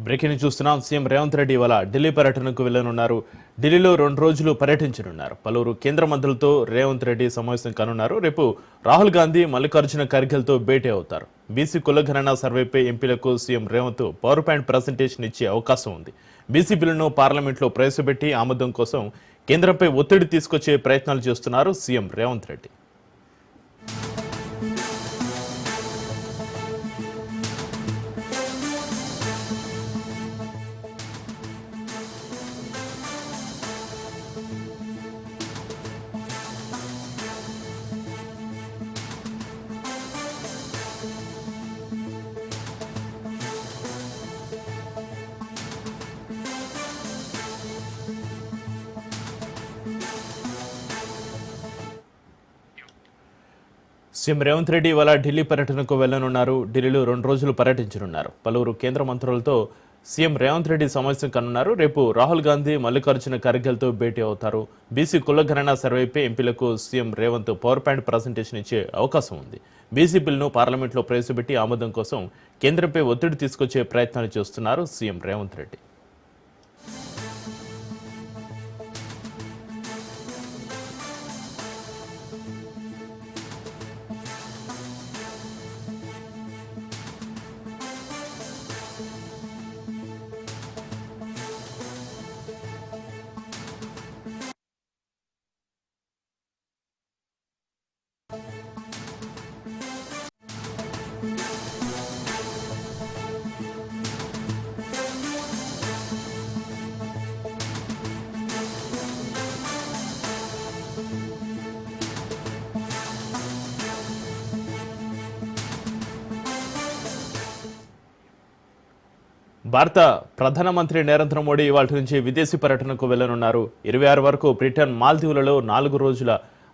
Breaking చూస్తున్నాం. CM Revanth Reddy ఇవాళ ఢిల్లీ పర్యటనకు వెళ్లనున్నారు. ఢిల్లీలో 2 రోజులు పర్యటించనున్నారు. పలువురు కేంద్ర మంత్రులతో రేవంత్ రెడ్డి సమావేశం కానున్నారు. రేపు రాహుల్ గాంధీ, మల్లికార్జున ఖర్గేలతో భేటీ అవుతారు. బీసీ కులగణన సర్వేపై ఎంపీలకు CM Revanth power point presentation ఇచ్చే అవకాశం ఉంది. బీసీ బిల్లును పార్లమెంట్లో ప్రవేశపెట్టి ఆమోదం కోసం కేంద్రంపై ఒత్తిడి తీసుకొచ్చే ప్రయత్నాలు చేస్తున్నారు సీఎం రేవంత్ రెడ్డి. సీఎం రేవంత్ రెడ్డి ఇవాళ ఢిల్లీ పర్యటనకు వెళ్లనున్నారు. ఢిల్లీలో 2 రోజులు పర్యటించనున్నారు. పలువురు కేంద్ర మంత్రులతో సీఎం రేవంత్ రెడ్డి సమావేశం కానున్నారు. రేపు రాహుల్ గాంధీ, మల్లికార్జున ఖర్గేలతో భేటీ అవుతారు. బీసీ కులగణన సర్వేపై ఎంపీలకు CM Revanth power point presentation ఇచ్చే అవకాశం ఉంది. బీసీ బిల్లును పార్లమెంట్లో ప్రవేశపెట్టి ఆమోదం కోసం కేంద్రంపై ఒత్తిడి తీసుకొచ్చే ప్రయత్నాలు చేస్తున్నారు సీఎం రేవంత్ రెడ్డి. భారత ప్రధానమంత్రి నరేంద్ర మోడీ ఇవాళ నుంచి విదేశీ పర్యటనకు వెళ్లనున్నారు. 26 వరకు బ్రిటన్, మాల్దీవులలో 4 రోజుల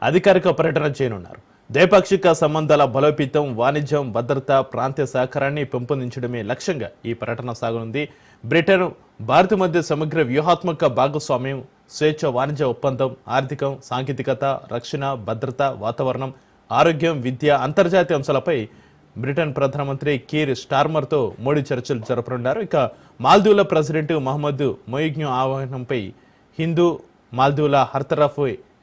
అధికారిక పర్యటన చేయనున్నారు. ద్వైపాక్షిక సంబంధాల బలోపేతం, వాణిజ్యం, భద్రత, ప్రాంతీయ సహకారాన్ని పెంపొందించడమే లక్ష్యంగా ఈ పర్యటన సాగనుంది. బ్రిటన్, భారత్ మధ్య సమగ్ర వ్యూహాత్మక భాగస్వామ్యం, స్వేచ్ఛ వాణిజ్య ఒప్పందం, ఆర్థికం, సాంకేతికత, రక్షణ, భద్రత, వాతావరణం, ఆరోగ్యం, విద్య, అంతర్జాతీయ అంశాలపై బ్రిటన్ ప్రధానమంత్రి కీర్ స్టార్మర్తో మోడీ చర్చలు జరపనున్నారు. ఇక మాల్దీవుల ప్రెసిడెంట్ మహమ్మద్ మొయిగ్ను ఆహ్వానంపై హిందూ మాల్దీవుల హర్తరఫ్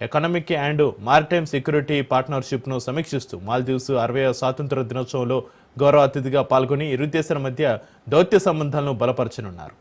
ఎకనామిక్ అండ్ మారిటైమ్ సెక్యూరిటీ పార్ట్నర్షిప్ను సమీక్షిస్తూ మాల్దీవ్స్ 60వ స్వాతంత్ర దినోత్సవంలో గౌరవ అతిథిగా పాల్గొని ఇరు దేశాల మధ్య దౌత్య సంబంధాలను బలపరచనున్నారు.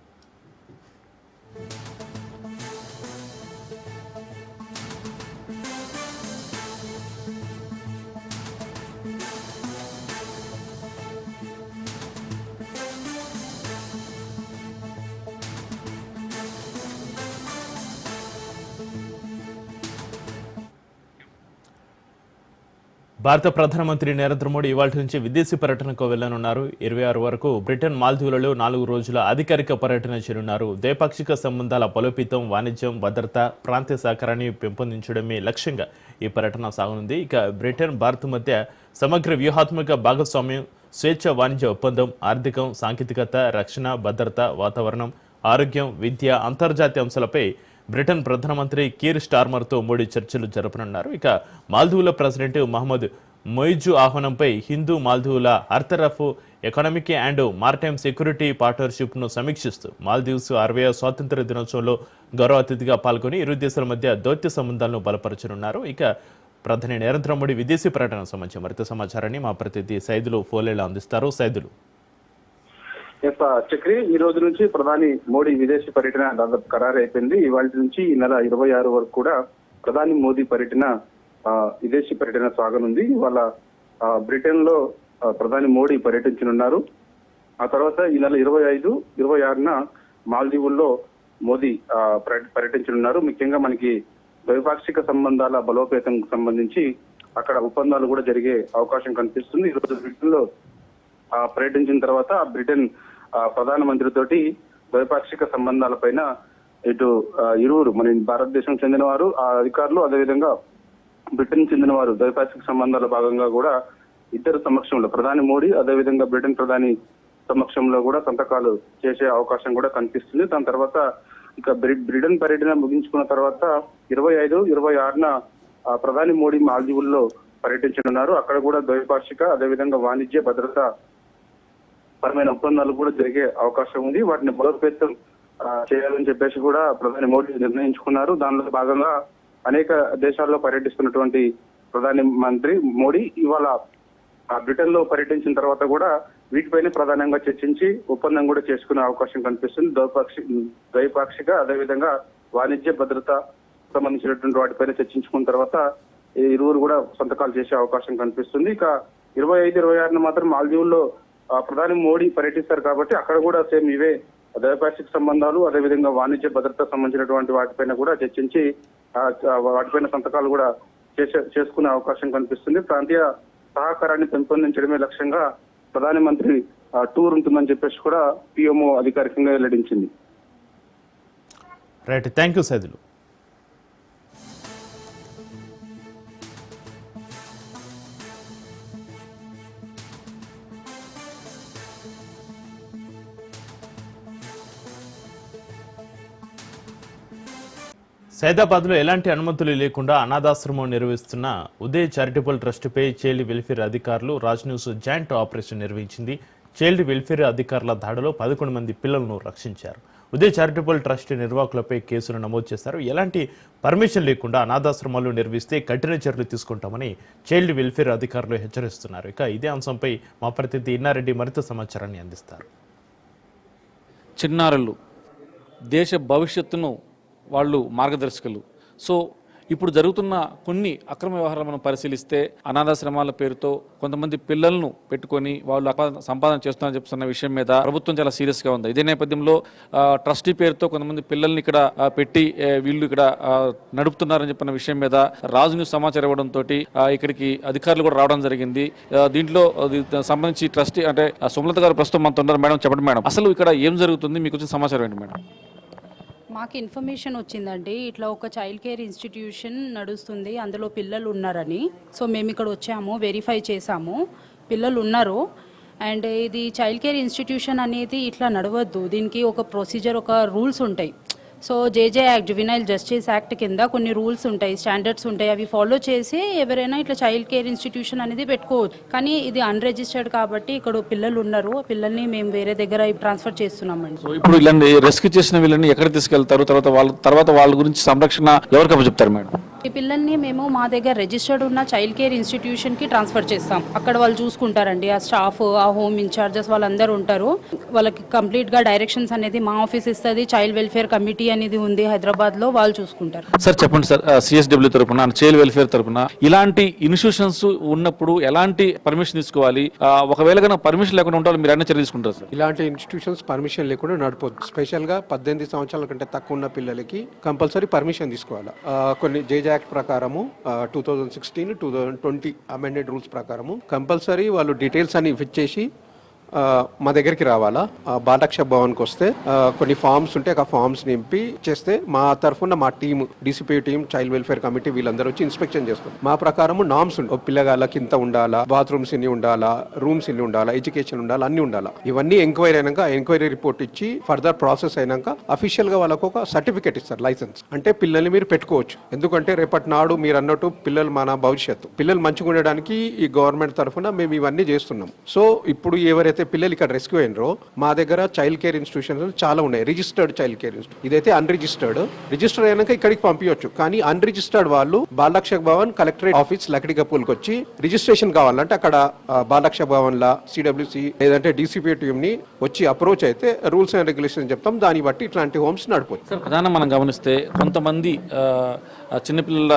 భారత ప్రధానమంత్రి నరేంద్ర మోడీ ఇవాళ నుంచి విదేశీ పర్యటనకు వెళ్లనున్నారు. 26 వరకు బ్రిటన్, మాల్దీవులలో 4 రోజుల అధికారిక పర్యటన చేయనున్నారు. ద్వైపాక్షిక సంబంధాల బలోపేతం, వాణిజ్యం, భద్రత, ప్రాంతీయ సహకారాన్ని పెంపొందించడమే లక్ష్యంగా ఈ పర్యటన సాగనుంది. ఇక బ్రిటన్, భారత్ మధ్య సమగ్ర వ్యూహాత్మక భాగస్వామ్యం, స్వేచ్ఛ వాణిజ్య ఒప్పందం, ఆర్థికం, సాంకేతికత, రక్షణ, భద్రత, వాతావరణం, ఆరోగ్యం, విద్య, అంతర్జాతీయ అంశాలపై బ్రిటన్ ప్రధానమంత్రి కీర్ స్టార్మర్తో మోడీ చర్చలు జరపనున్నారు. ఇక మాల్దీవుల ప్రెసిడెంట్ మహమ్మద్ మొయిజు ఆహ్వానంపై హిందూ మాల్దీవుల హర్తరఫ్ ఎకనామిక్ అండ్ మారిటైమ్ సెక్యూరిటీ పార్ట్నర్షిప్ను సమీక్షిస్తూ మాల్దీవ్స్ 60వ స్వాతంత్ర దినోత్సవంలో గౌరవ అతిథిగా పాల్గొని ఇరు దేశాల మధ్య దౌత్య సంబంధాలను బలపరచనున్నారు. ఇక ప్రధాని నరేంద్ర మోడీ విదేశీ పర్యటన సంబంధించి మరింత సమాచారాన్ని మా ప్రతినిధి సైదులు ఫోలేలా అందిస్తారు. సైదులు. చక్రి, ఈ రోజు నుంచి ప్రధాని మోడీ విదేశీ పర్యటన దాదాపు ఖరారు అయిపోయింది. ఇవాళ నుంచి ఈ నెల 26 వరకు కూడా ప్రధాని మోదీ పర్యటన విదేశీ పర్యటన సాగనుంది. ఇవాళ బ్రిటన్ లో ప్రధాని మోడీ పర్యటించనున్నారు. ఆ తర్వాత ఈ నెల 25, 26న మాల్దీవుల్లో మోదీ పర్యటించనున్నారు. ముఖ్యంగా మనకి ద్వైపాక్షిక సంబంధాల బలోపేతం సంబంధించి అక్కడ ఒప్పందాలు కూడా జరిగే అవకాశం కనిపిస్తుంది. ఈ రోజు బ్రిటన్ లో పర్యటించిన తర్వాత బ్రిటన్ ప్రధానమంత్రితోటి ద్వైపాక్షిక సంబంధాలపైన ఇటు ఇరువురు మన భారతదేశం చెందిన వారు, ఆ అధికారులు, అదేవిధంగా బ్రిటన్ చెందిన వారు ద్వైపాక్షిక సంబంధాల భాగంగా కూడా ఇద్దరు సమక్షంలో ప్రధాని మోడీ, అదేవిధంగా బ్రిటన్ ప్రధాని సమక్షంలో కూడా సంతకాలు చేసే అవకాశం కూడా కనిపిస్తుంది. దాని తర్వాత ఇక బ్రిటన్ పర్యటన ముగించుకున్న తర్వాత 25, 26న ప్రధాని మోడీ మాల్దీవుల్లో పర్యటించనున్నారు. అక్కడ కూడా ద్వైపాక్షిక, అదేవిధంగా వాణిజ్య, భద్రత పరమైన ఒప్పందాలు కూడా జరిగే అవకాశం ఉంది. వాటిని బలోపేతం చేయాలని చెప్పేసి కూడా ప్రధాని మోడీ నిర్ణయించుకున్నారు. దానిలో భాగంగా అనేక దేశాల్లో పర్యటిస్తున్నటువంటి ప్రధాని మంత్రి మోడీ ఇవాళ బ్రిటన్ లో పర్యటించిన తర్వాత కూడా వీటిపైన ప్రధానంగా చర్చించి ఒప్పందం కూడా చేసుకునే అవకాశం కనిపిస్తుంది. ద్వైపాక్షిక అదేవిధంగా వాణిజ్య భద్రత సంబంధించినటువంటి వాటిపైన చర్చించుకున్న తర్వాత ఇరువురు కూడా సంతకాలు చేసే అవకాశం కనిపిస్తుంది. ఇక 25, 26 మాత్రం మాల్దీవుల్లో ప్రధాని మోడీ పర్యటిస్తారు కాబట్టి అక్కడ కూడా సేమ్ ఇవే ద్వైపాక్షిక సంబంధాలు అదేవిధంగా వాణిజ్య భద్రత సంబంధించినటువంటి వాటిపైన కూడా చర్చించి వాటిపైన సంతకాలు కూడా చేసుకునే అవకాశం కనిపిస్తుంది. ప్రాంతీయ సహకారాన్ని పెంపొందించడమే లక్ష్యంగా ప్రధానమంత్రి టూర్ ఉంటుందని చెప్పేసి కూడా పిఎంఓ అధికారికంగా వెల్లడించింది. Right, thank you Saidulu. సైదాబాద్లో ఎలాంటి అనుమతులు లేకుండా అనాథాశ్రమం నిర్వహిస్తున్న ఉదయ్ చారిటబుల్ ట్రస్టుపై చైల్డ్ వెల్ఫేర్ అధికారులు రాజ్ న్యూస్ జాయింట్ ఆపరేషన్ నిర్వహించింది. చైల్డ్ వెల్ఫేర్ అధికారుల దాడిలో 11 మంది పిల్లలను రక్షించారు. ఉదయ్ చారిటబుల్ ట్రస్ట్ నిర్వాహకులపై కేసులు నమోదు చేశారు. ఎలాంటి పర్మిషన్ లేకుండా అనాథాశ్రమాలు నిర్వహిస్తే కఠిన చర్యలు తీసుకుంటామని చైల్డ్ వెల్ఫేర్ అధికారులు హెచ్చరిస్తున్నారు. ఇక ఇదే అంశంపై మా ప్రతినిధి ఇన్నారెడ్డి మరింత సమాచారాన్ని అందిస్తారు. చిన్నారులు దేశ భవిష్యత్తును వాళ్ళు మార్గదర్శకులు. సో ఇప్పుడు జరుగుతున్న కొన్ని అక్రమ వ్యవహారాలు మనం పరిశీలిస్తే అనాథాశ్రమాల పేరుతో కొంతమంది పిల్లలను పెట్టుకొని వాళ్ళు సంపాదన చేస్తున్నారని చెప్తున్న విషయం మీద ప్రభుత్వం చాలా సీరియస్గా ఉంది. ఇదే నేపథ్యంలో ట్రస్టీ పేరుతో కొంతమంది పిల్లల్ని ఇక్కడ పెట్టి వీళ్ళు ఇక్కడ నడుపుతున్నారని చెప్పిన విషయం మీద రాజు న్యూస్ సమాచారం ఇవ్వడంతో ఇక్కడికి అధికారులు కూడా రావడం జరిగింది. దీంట్లో సంబంధించి ట్రస్టీ అంటే సుమలత గారు ప్రస్తుతం మనతో ఉన్నారు. మేడం చెప్పండి మేడం, అసలు ఇక్కడ ఏం జరుగుతుంది, మీకు వచ్చిన సమాచారం ఏంటి మేడం? మాకు ఇన్ఫర్మేషన్ వచ్చిందండి, ఇట్లా ఒక చైల్డ్ కేర్ ఇన్స్టిట్యూషన్ నడుస్తుంది, అందులో పిల్లలు ఉన్నారని. సో మేము ఇక్కడ వచ్చాము, వెరిఫై చేసాము, పిల్లలు ఉన్నారు. అండ్ ఇది చైల్డ్ కేర్ ఇన్స్టిట్యూషన్ అనేది ఇట్లా నడవద్దు, దీనికి ఒక ప్రొసీజర్, ఒక రూల్స్ ఉంటాయి. సో జేజే యాక్ట్, జువెనైల్ జస్టిస్ యాక్ట్ కింద కొన్ని రూల్స్ ఉంటాయి, స్టాండర్డ్స్ ఉంటాయి. అవి ఫాలో చేసి ఎవరైనా ఇట్లా చైల్డ్ కేర్ ఇన్స్టిట్యూషన్ అనేది పెట్టుకోవచ్చు. కానీ ఇది అన్రిజిస్టర్డ్ కాబట్టి ఇక్కడ పిల్లలు ఉన్నారు, పిల్లల్ని మేము వేరే దగ్గర ట్రాన్స్ఫర్ చేస్తున్నామండి. సో ఇప్పుడు వీళ్ళని రెస్క్యూ చేసిన వీళ్ళని ఎక్కడ తీసుకెళ్తారు, తర్వాత వాళ్ళ గురించి సంరక్షణ ఎవరికి అప్పచెప్తారు మేడం? ఈ పిల్లల్ని మేము మా దగ్గర రిజిస్టర్డ్ ఉన్న చైల్డ్ కేర్ ఇన్స్టిట్యూషన్కి ట్రాన్స్ఫర్ చేస్తాం. అక్కడ వాళ్ళు చూసుకుంటారండి, ఆ స్టాఫ్, ఆ హోమ్ ఇన్ఛార్జెస్ వాళ్ళందరూ ఉంటారు. వాళ్ళకి కంప్లీట్గా డైరెక్షన్స్ అనేది మా ఆఫీస్ ఇస్తుంది. చైల్డ్ వెల్ఫేర్ కమిటీ అనేది ఉంది హైదరాబాద్లో, వాళ్ళు చూసుకుంటారు. సార్ చెప్పండి సార్, సిఎస్డబ్ల్యూ తరపున, చైల్డ్ వెల్ఫేర్ తరపున ఇలాంటి ఇన్స్టిట్యూషన్స్ ఉన్నప్పుడు ఎలాంటి పర్మిషన్ తీసుకోవాలి? ఒకవేళ కనుక పర్మిషన్ లేకుండా ఉంటే మీరు అన్ని చర్య తీసుకుంటారు సార్? ఇలాంటి ఇన్స్టిట్యూషన్స్ పర్మిషన్ లేకుండా నడపొద్దు. స్పెషల్గా 18 సంవత్సరాల కంటే తక్కువ ఉన్న పిల్లలకి కంపల్సరీ పర్మిషన్ తీసుకోవాలి. కొన్ని జేజే యాక్ట్ ప్రకారము 2016, 2020 అమెండెడ్ రూల్స్ ప్రకారము కంపల్సరీ వాళ్ళు డీటెయిల్స్ అన్ని ఇచ్చేసి మా దగ్గరికి రావాలా. బాలరక్ష భవన్కి వస్తే కొన్ని ఫామ్స్ ఉంటే ఆ ఫామ్స్ నింపి చేస్తే మా తరఫున మా team, DCP team, child welfare committee వీళ్ళందరూ వచ్చి ఇన్స్పెక్షన్ చేస్తాం. మా ప్రకారము నామ్స్ ఉంటాయి, పిల్లగాళ్ళకి ఇంత ఉండాలా, బాత్రూమ్స్ ఇన్ని ఉండాలా, రూమ్స్ ఇన్ని ఉండాలా, ఎడ్యుకేషన్ ఉండాలా, అన్ని ఉండాలా. ఇవన్నీ ఎంక్వైరీ అయినాక ఎంక్వైరీ రిపోర్ట్ ఇచ్చి ఫర్దర్ ప్రాసెస్ అయినాక అఫీషియల్ గా వాళ్ళకు ఒక సర్టిఫికేట్ ఇస్తారు, లైసెన్స్. అంటే పిల్లల్ని మీరు పెట్టుకోవచ్చు. ఎందుకంటే రేపటి నాడు మీరు అన్నట్టు పిల్లలు మన భవిష్యత్తు, పిల్లలు మంచిగా ఉండడానికి ఈ గవర్నమెంట్ తరఫున మేము ఇవన్నీ చేస్తున్నాం. సో ఇప్పుడు ఎవరైతే పిల్లలు ఇక్కడ రెస్క్యూ అయినరో మా దగ్గర చైల్డ్ కేర్ ఇన్స్టిట్యూషన్స్ చాలా ఉన్నాయి. రిజిస్టర్డ్ చైల్డ్ కేర్ ఇన్స్టిట్యూషన్, ఇదైతే అన్రిజిస్టర్డ్. రిజిస్టర్ అయినాక ఇక్కడికి పంపించవచ్చు. కానీ అన్రిజిస్టర్డ్ వాళ్ళు బాలరక్ష భవన్ కలెక్టరేట్ ఆఫీస్ లక్డికపూల్కి వచ్చి రిజిస్ట్రేషన్ కావాలంటే అక్కడ బాలరక్ష భవన్ లా సిడబ్ల్యూసి లేదంటే డీసీపీ టీమ్ ని వచ్చి అప్రోచ్ అయితే రూల్స్ అండ్ రెగ్యులేషన్ చెప్తాం, దాన్ని బట్టి ఇట్లాంటి హోమ్స్ నడపవచ్చు. సార్ ప్రధానంగా మనం గమనిస్తే కొంతమంది చిన్నపిల్లల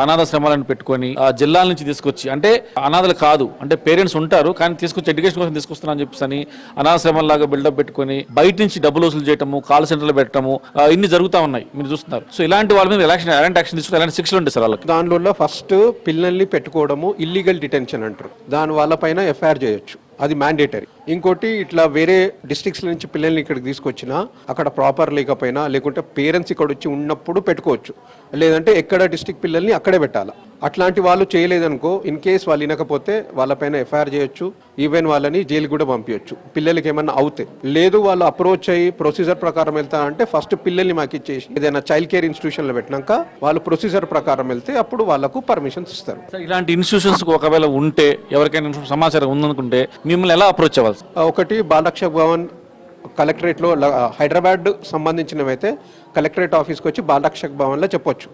అనాథాశ్రమాలను పెట్టుకొని జిల్లాల నుంచి తీసుకొచ్చి, అంటే అనాథలు కాదు, అంటే పేరెంట్స్ ఉంటారు కానీ తీసుకొచ్చి ఎడ్యుకేషన్ కోసం తీసుకొస్తున్నా అని చెప్పేసి అని అనాథాశ్రమాలాగా బిల్డప్ పెట్టుకొని బయట నుంచి డబ్బులు వసూలు చేయటము, కాల్ సెంటర్లు పెట్టడము, ఇన్ని జరుగుతూ ఉన్నాయి, మీరు చూస్తున్నారు. సో ఇలాంటి వాళ్ళ మీద ఎలాంటి యాక్షన్ తీసుకుంటే ఎలాంటి శిక్షలు ఉంటాయి సార్ వాళ్ళకి? దానిలో ఫస్ట్ పిల్లల్ని పెట్టుకోవడము ఇల్లీగల్ డిటెన్షన్ అంటారు, దాని వాళ్ళ పైన ఎఫ్ఐఆర్ చేయొచ్చు, అది మ్యాండేటరీ. ఇంకోటి ఇట్లా వేరే డిస్ట్రిక్ట్స్ నుంచి పిల్లల్ని ఇక్కడికి తీసుకొచ్చినా అక్కడ ప్రాపర్ లేకపోయినా లేకుంటే పేరెంట్స్ ఇక్కడ వచ్చి ఉన్నప్పుడు పెట్టుకోవచ్చు, లేదంటే ఎక్కడ డిస్ట్రిక్ట్ పిల్లల్ని అక్కడే పెట్టాలి. అట్లాంటి వాళ్ళు చేయలేదనుకో, ఇన్ కేస్ వాళ్ళు వినకపోతే వాళ్ళపైన ఎఫ్ఐఆర్ చేయొచ్చు, ఈవెన్ వాళ్ళని జైలు కూడా పంపించచ్చు పిల్లలకి ఏమన్నా అవుతే. లేదు వాళ్ళు అప్రోచ్ అయ్యి ప్రొసీజర్ ప్రకారం వెళ్తారంటే ఫస్ట్ పిల్లల్ని మాకు ఇచ్చేసి ఏదైనా చైల్డ్ కేర్ ఇన్స్టిట్యూషన్ లో పెట్టినాక వాళ్ళు ప్రొసీజర్ ప్రకారం వెళ్తే అప్పుడు వాళ్ళకు పర్మిషన్స్ ఇస్తారు. ఇలాంటి ఇన్స్టిట్యూషన్స్ ఒకవేళ ఉంటే, ఎవరికైనా సమాచారం ఉందనుకుంటే మిమ్మల్ని ఎలా అప్రోచ్ అవ్వాలి? చెప్పాలి? ఒకటి బాలరక్షక్ భవన్ కలెక్టరేట్లో హైదరాబాద్ సంబంధించినవైతే కలెక్టరేట్ ఆఫీస్కి వచ్చి బాలరక్షక్ భవన్లో చెప్పొచ్చు.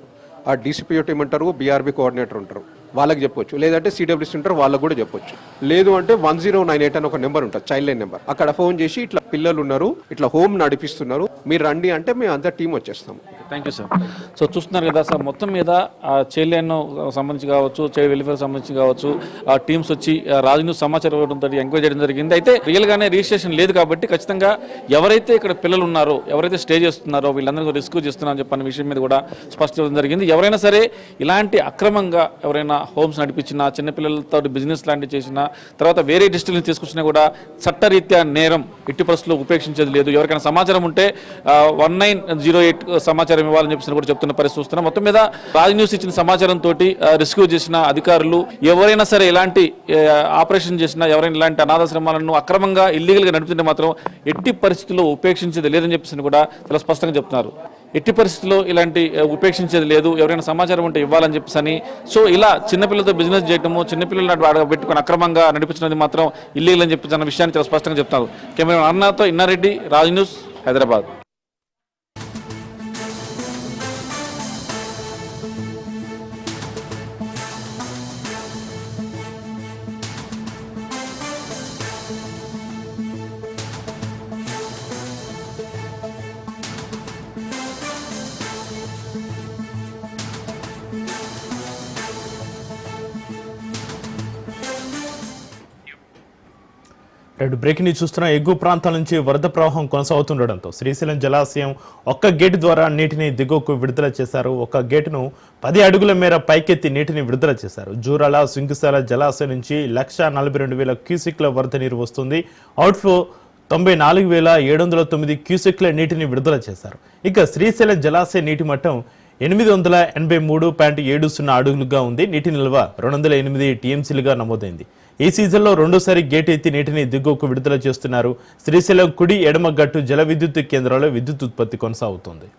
ఆ డీసీపీఓ టీం ఉంటారు, బీఆర్బీ కోఆర్డినేటర్ ఉంటారు, వాళ్ళకి చెప్పొచ్చు. లేదంటే సిడబ్ల్యూసీ ఉంటారు, వాళ్ళకు కూడా చెప్పొచ్చు. లేదు అంటే 1098 అని ఒక నెంబర్ ఉంటుంది, చైల్డ్ లైన్ నెంబర్. అక్కడ ఫోన్ చేసి ఇట్లా పిల్లలు ఉన్నారు, ఇట్లా హోమ్ నడిపిస్తున్నారు, మీరు రండి అంటే మేము అంతా టీం వచ్చేస్తాము. Thank you sir. సో చూస్తున్నారు కదా సార్, మొత్తం మీద చైల్డ్ లైన్ సంబంధించి కావచ్చు, చైల్డ్ వెల్ఫేర్ సంబంధించి కావచ్చు, ఆ టీమ్స్ వచ్చి రాజు న్యూస్ సమాచారం ఇవ్వడంతో ఎంక్వైరీ చేయడం జరిగింది. అయితే రియల్గానే రిజిస్ట్రేషన్ లేదు కాబట్టి ఖచ్చితంగా ఎవరైతే ఇక్కడ పిల్లలు ఉన్నారో, ఎవరైతే స్టే చేస్తున్నారో వీళ్ళందరికీ రెస్క్యూ చేస్తున్నారని చెప్పిన విషయం మీద కూడా స్పష్టం చేయడం జరిగింది. ఎవరైనా సరే ఇలాంటి అక్రమంగా ఎవరైనా హోమ్స్ నడిపించినా, చిన్నపిల్లలతో బిజినెస్ లాంటివి చేసినా, తర్వాత వేరే డిస్ట్రిక్ట్ నుంచి తీసుకొచ్చినా కూడా చట్టరీత్యా నేరం, ఎట్టి పరిస్థితుల్లో ఉపేక్షించేది లేదు. ఎవరికైనా సమాచారం ఉంటే 1908 సమాచారం ఇవ్వాలని చెప్పి కూడా చెప్తున్న పరిస్థితి చూస్తున్నాం. మొత్తం మీద రాజ్ న్యూస్ ఇచ్చిన సమాచారంతో రెస్క్యూ చేసిన అధికారులు ఎవరైనా సరే ఇలాంటి ఆపరేషన్ చేసినా, ఎవరైనా ఇలాంటి అనాథాశ్రమాలను అక్రమంగా ఇల్లీగల్గా నడుపుతుంటే మాత్రం ఎట్టి పరిస్థితుల్లో ఉపేక్షించేది లేదని చెప్పేసి కూడా చాలా స్పష్టంగా చెప్తున్నారు. ఎట్టి పరిస్థితుల్లో ఇలాంటి ఉపేక్షించేది లేదు, ఎవరైనా సమాచారం ఉంటే ఇవ్వాలని చెప్పేసి. సో ఇలా చిన్నపిల్లలతో బిజినెస్ చేయటము, చిన్నపిల్లలను పెట్టుకుని అక్రమంగా నడిపించినది మాత్రం ఇల్లీగల్ అని చెప్పి అన్న విషయాన్ని చాలా స్పష్టంగా చెప్తున్నారు. కెమెరా అన్నతో Inna Reddy, Raj news, Hyderabad. Breaking news చూస్తున్న ఎగువ ప్రాంతాల నుంచి వరద ప్రవాహం కొనసాగుతుండటంతో శ్రీశైలం జలాశయం ఒక్క గేటు ద్వారా నీటిని దిగువకు విడుదల చేశారు. ఒక గేటును 10 అడుగుల మేర పైకెత్తి నీటిని విడుదల చేశారు. జూరాల సుంకిశాల జలాశయం నుంచి 1,42,000 క్యూసెక్ల వరద నీరు వస్తుంది. అవుట్ఫ్లో 94,709 క్యూసెక్ల నీటిని విడుదల చేశారు. ఇక శ్రీశైలం జలాశయ నీటి మట్టం 883.70 అడుగులుగా ఉంది. నీటి నిల్వ 208 టీఎంసీలుగా నమోదైంది. ఈ సీజన్లో రెండోసారి గేట్ ఎత్తి నీటిని దిగువకు విడుదల చేస్తున్నారు. శ్రీశైలం కుడి ఎడమ గట్టు జల విద్యుత్ కేంద్రాల్లో విద్యుత్ ఉత్పత్తి కొనసాగుతోంది.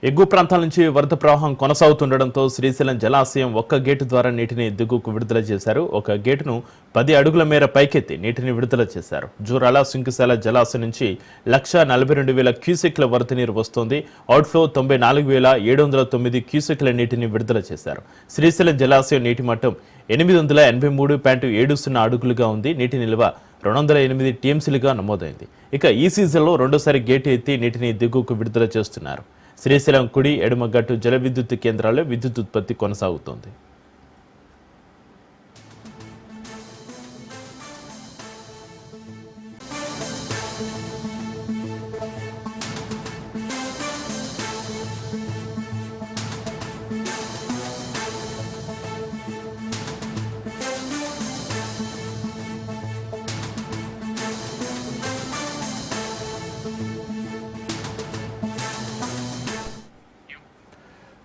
ఎగువ ప్రాంతాల నుంచి వరద ప్రవాహం కొనసాగుతుండటంతో శ్రీశైలం జలాశయం ఒక్క గేటు ద్వారా నీటిని దిగువకు విడుదల చేశారు. ఒక గేటును 10 అడుగుల మేర పైకెత్తి నీటిని విడుదల చేశారు. జూరాల సుంకిశాల జలాశయం నుంచి 1,42,000 క్యూసెక్ల వరద నీరు వస్తోంది. అవుట్ఫ్లో 94,709 క్యూసెక్ల నీటిని విడుదల చేశారు. శ్రీశైలం జలాశయం నీటి మట్టం 883.70 అడుగులుగా ఉంది. నీటి నిల్వ 208 టీఎంసీలుగా నమోదైంది. ఇక ఈ సీజన్లో రెండోసారి గేటు ఎత్తి నీటిని దిగువకు విడుదల చేస్తున్నారు. శ్రీశైలం కుడి ఎడమ గట్టు జల విద్యుత్ కేంద్రాల్లో విద్యుత్ ఉత్పత్తి కొనసాగుతోంది.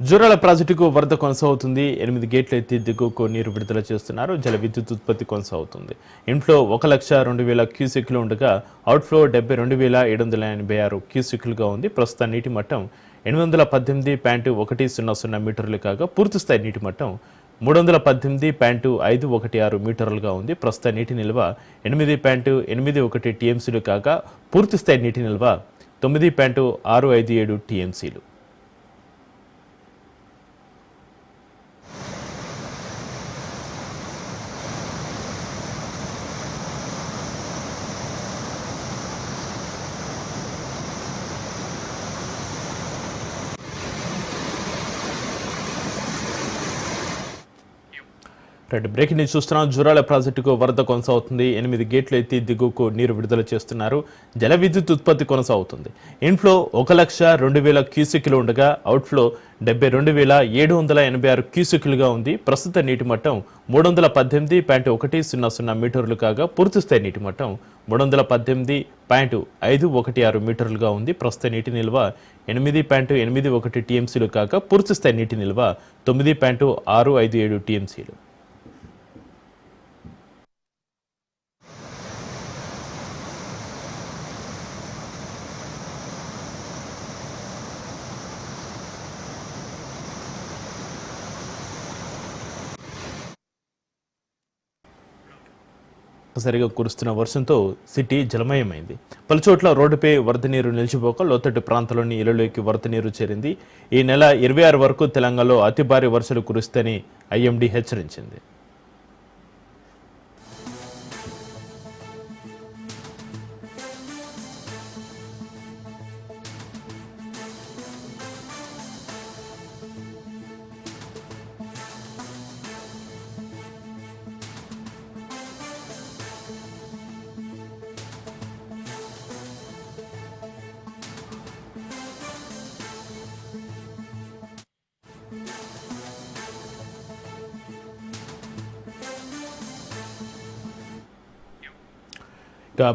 జూరాల ప్రాజెక్టుకు వరద కొనసాగుతుంది. 8 గేట్లు ఎత్తి దిగువకు నీరు విడుదల చేస్తున్నారు. జల విద్యుత్ ఉత్పత్తి కొనసాగుతుంది. ఇన్ఫ్లో 1,02,000 క్యూసెక్లు ఉండగా అవుట్ఫ్లో 72,786 క్యూసెక్లుగా ఉంది. ప్రస్తుత నీటి మట్టం 818.100 మీటర్లు కాగా పూర్తిస్థాయి నీటి మట్టం 318.516 మీటర్లుగా ఉంది. ప్రస్తుత నీటి నిల్వ 8.81 టీఎంసీలు కాగా పూర్తిస్థాయి నీటి నిల్వ 9.657 టీఎంసీలు. బ్రేకింగ్ న్యూస్ చూస్తున్నాం. జూరాల ప్రాజెక్టుకు వరద కొనసాగుతుంది. 8 గేట్లు ఎత్తి దిగువకు నీరు విడుదల చేస్తున్నారు. జల విద్యుత్ ఉత్పత్తి కొనసాగుతుంది. ఇన్ఫ్లో 1,02,000 క్యూసెక్లు ఉండగా అవుట్ఫ్లో 72,786 క్యూసెక్లుగా ఉంది. ప్రస్తుత నీటి మట్టం 318.100 మీటర్లు కాగా పూర్తిస్థాయి నీటి మట్టం 318.516 మీటర్లుగా ఉంది. ప్రస్తుత నీటి నిల్వ 8.81 టీఎంసీలు కాగా పూర్తిస్థాయి నీటి నిల్వ 9.657 టీఎంసీలు. సరిగా కురుస్తున్న వర్షంతో సిటీ జలమయమైంది. పలుచోట్ల రోడ్డుపై వరద నీరు నిలిచిపోక లోతట్టు ప్రాంతాల్లోని ఇళ్లలోకి వరద నీరు చేరింది. ఈ నెల 26 వరకు తెలంగాణలో అతి భారీ వర్షాలు కురుస్తాయని ఐఎండీ హెచ్చరించింది.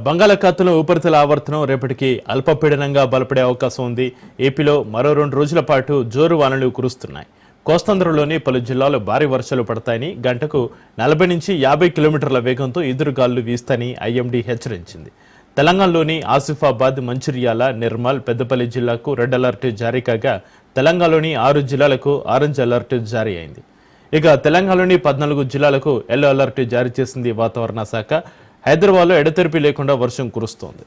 బంగాళాఖాతంలో ఉపరితల ఆవర్తనం రేపటికి అల్పపీడనంగా బలపడే అవకాశం ఉంది. ఏపీలో మరో 2 రోజుల పాటు జోరు వానలు కురుస్తున్నాయి. కోస్తాంధ్రలోని పలు జిల్లాల్లో భారీ వర్షాలు పడతాయని, గంటకు 40 నుంచి 50 కిలోమీటర్ల వేగంతో ఎదురుగాలులు వీస్తాయని ఐఎండీ హెచ్చరించింది. తెలంగాణలోని ఆసిఫాబాద్, మంచిర్యాల, నిర్మల్, పెద్దపల్లి జిల్లాకు రెడ్ అలర్ట్ జారీ కాగా తెలంగాణలోని 6 జిల్లాలకు ఆరెంజ్ అలర్ట్ జారీ అయింది. ఇక తెలంగాణలోని 14 జిల్లాలకు ఎల్లో అలర్ట్ జారీ చేసింది వాతావరణ శాఖ. హైదరాబాద్లో ఎడతెరిపి లేకుండా వర్షం కురుస్తోంది.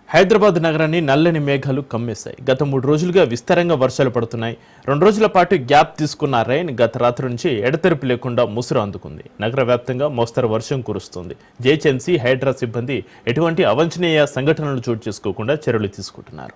హైదరాబాద్ నగరాన్ని నల్లని మేఘాలు కమ్మేశాయి. గత 3 రోజులుగా విస్తారంగా వర్షాలు పడుతున్నాయి. 2 రోజుల పాటు గ్యాప్ తీసుకున్న రైన్ గత రాత్రి నుంచి ఎడతెరిపి లేకుండా ముసురు అందుకుంది. నగర వ్యాప్తంగా మోస్తరు వర్షం కురుస్తుంది. జీహెచ్ఎంసీ, హైడ్రా సిబ్బంది ఎటువంటి అవాంఛనీయ సంఘటనలు చోటు చేసుకోకుండా చర్యలు తీసుకుంటున్నారు.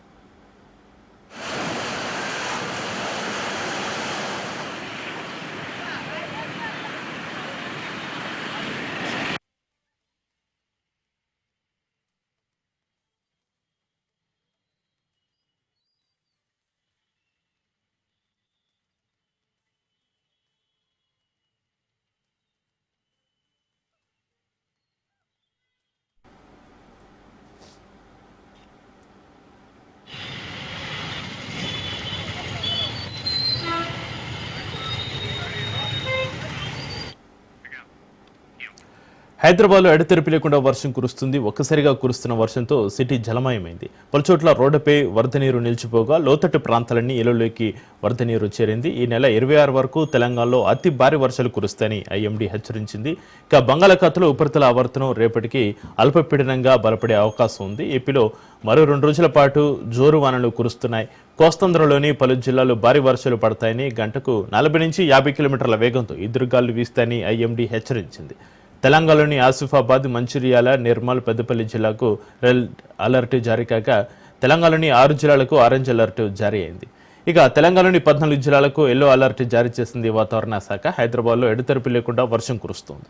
హైదరాబాద్లో ఎడతెరిపి లేకుండా వర్షం కురుస్తుంది. ఒక్కసారిగా కురుస్తున్న వర్షంతో సిటీ జలమయమైంది. పలుచోట్ల రోడ్డుపై వరద నీరు నిలిచిపోగా లోతట్టు ప్రాంతాలన్నీ ఇళ్లలోకి వరద నీరు చేరింది. ఈ నెల 26 వరకు తెలంగాణలో అతి భారీ వర్షాలు కురుస్తాయని ఐఎండీ హెచ్చరించింది. ఇక బంగాళాఖాతంలో ఉపరితల ఆవర్తనం రేపటికి అల్పపీడనంగా బలపడే అవకాశం ఉంది. ఏపీలో మరో 2 రోజుల పాటు జోరు వానలు కురుస్తున్నాయి. కోస్తాంధ్రలోని పలు జిల్లాలు భారీ వర్షాలు పడతాయని, గంటకు 40 నుంచి 50 కిలోమీటర్ల వేగంతో ఎదురుగాలు వీస్తాయని ఐఎండీ హెచ్చరించింది. తెలంగాణలోని ఆసిఫాబాద్, మంచిర్యాల, నిర్మల్, పెద్దపల్లి జిల్లాకు రెడ్ అలర్ట్ జారీ కాగా తెలంగాణలోని 6 జిల్లాలకు ఆరెంజ్ అలర్ట్ జారీ అయింది. ఇక తెలంగాణలోని 14 జిల్లాలకు ఎల్లో అలర్ట్ జారీ చేసింది వాతావరణ శాఖ. హైదరాబాద్లో ఎడతెరిపి లేకుండా వర్షం కురుస్తోంది.